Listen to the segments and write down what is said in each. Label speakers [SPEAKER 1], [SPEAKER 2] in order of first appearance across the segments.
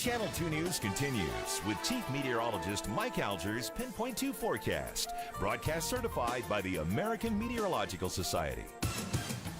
[SPEAKER 1] Channel 2 News continues with Chief Meteorologist Mike Alger's Pinpoint 2 forecast, broadcast certified by the American Meteorological Society.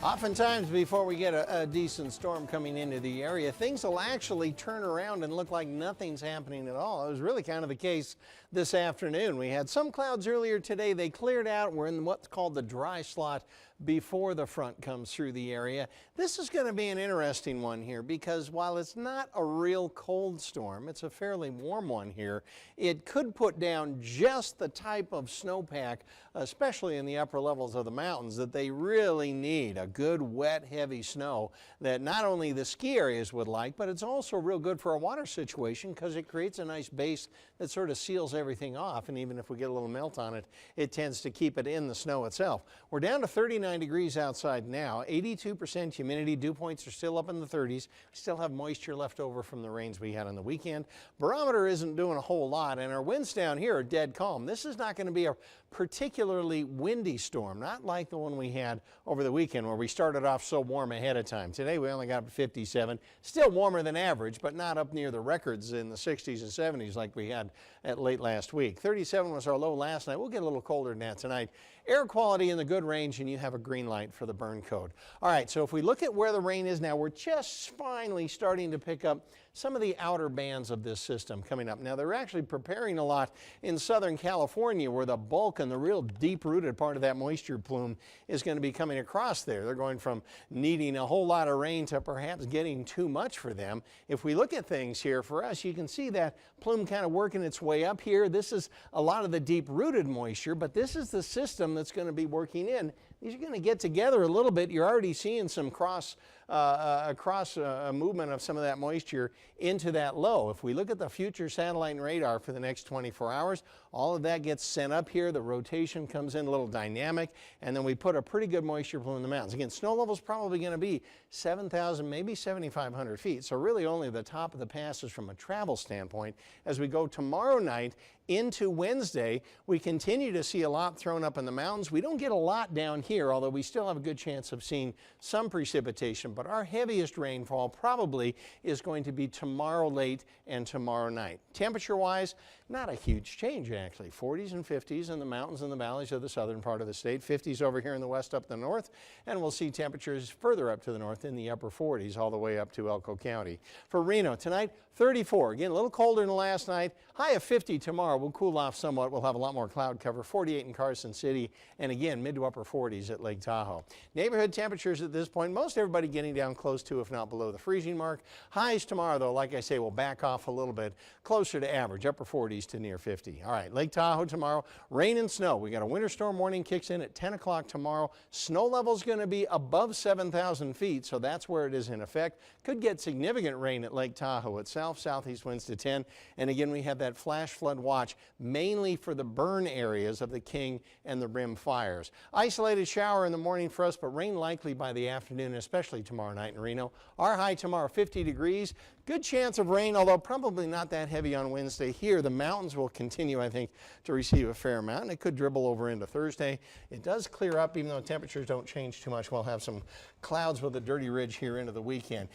[SPEAKER 2] Oftentimes before we get a decent storm coming into the area, things will actually turn around and look like nothing's happening at all. It was really kind of the case this afternoon. We had some clouds earlier today. They cleared out. We're in what's called the dry slot before the front comes through the area. This is going to be an interesting one here because while it's not a real cold storm, it's a fairly warm one here. It could put down just the type of snowpack, especially in the upper levels of the mountains, that they really need. A good, wet, heavy snow that not only the ski areas would like, but it's also real good for a water situation because it creates a nice base that sort of seals everything off. And even if we get a little melt on it, it tends to keep it in the snow itself. We're down to 39 degrees outside now, 82% humidity. Dew points are still up in the 30s. We still have moisture left over from the rains we had on the weekend. Barometer isn't doing a whole lot, and our winds down here are dead calm. This is not going to be a particularly windy storm, not like the one we had over the weekend where we started off so warm ahead of time. Today we only got up to 57, still warmer than average, but not up near the records in the 60s and 70s like we had at late last week. 37 was our low last night. We'll get a little colder than that tonight. Air quality in the good range, and you have a green light for the burn code. All right, so if we look at where the rain is now, we're just finally starting to pick up some of the outer bands of this system coming up. Now, they're actually preparing a lot in Southern California where the bulk and the real deep-rooted part of that moisture plume is going to be coming across there. They're going from needing a whole lot of rain to perhaps getting too much for them. If we look at things here for us, you can see that plume kind of working its way up here. This is a lot of the deep-rooted moisture, but this is the system that's going to be working in. These are going to get together a little bit. You're already seeing some cross movement of some of that moisture into that low. If we look at the future satellite and radar for the next 24 hours, all of that gets sent up here. The rotation comes in a little dynamic, and then we put a pretty good moisture plume in the mountains. Again, snow level is probably going to be 7,000, maybe 7,500 feet. So really only the top of the passes from a travel standpoint. As we go tomorrow night into Wednesday, we continue to see a lot thrown up in the mountains. We don't get a lot down here, although we still have a good chance of seeing some precipitation. But our heaviest rainfall probably is going to be tomorrow late and tomorrow night. Temperature-wise, not a huge change actually. 40s and 50s in the mountains and the valleys of the southern part of the state. 50s over here in the west up the north. And we'll see temperatures further up to the north in the upper 40s all the way up to Elko County. For Reno tonight, 34. Again, a little colder than last night. High of 50 tomorrow. We'll cool off somewhat. We'll have a lot more cloud cover. 48 in Carson City. And again, mid to upper 40s at Lake Tahoe. Neighborhood temperatures at this point, most everybody getting down close to, if not below, the freezing mark. Highs tomorrow, though, like I say, will back off a little bit, closer to average, upper 40s to near 50. All right, Lake Tahoe tomorrow, rain and snow. We got a winter storm warning kicks in at 10 o'clock tomorrow. Snow level is going to be above 7,000 feet, so that's where it is in effect. Could get significant rain at Lake Tahoe itself, southeast winds to 10. And again, we have that flash flood watch, mainly for the burn areas of the King and the Rim fires. Isolated shower in the morning for us, but rain likely by the afternoon, especially tomorrow night in Reno. Our high tomorrow, 50 degrees. Good chance of rain, although probably not that heavy on Wednesday here. The mountains will continue, I think, to receive a fair amount, and it could dribble over into Thursday. It does clear up, even though temperatures don't change too much. We'll have some clouds with a dirty ridge here into the weekend.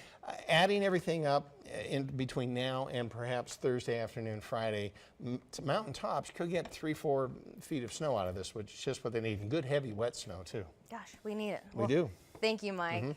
[SPEAKER 2] Adding everything up in between now and perhaps Thursday afternoon, Friday, mountain tops could get 3-4 feet of snow out of this, which is just what they need. And good, heavy, wet snow, too.
[SPEAKER 3] Gosh, we need it.
[SPEAKER 2] We do.
[SPEAKER 3] Thank you, Mike.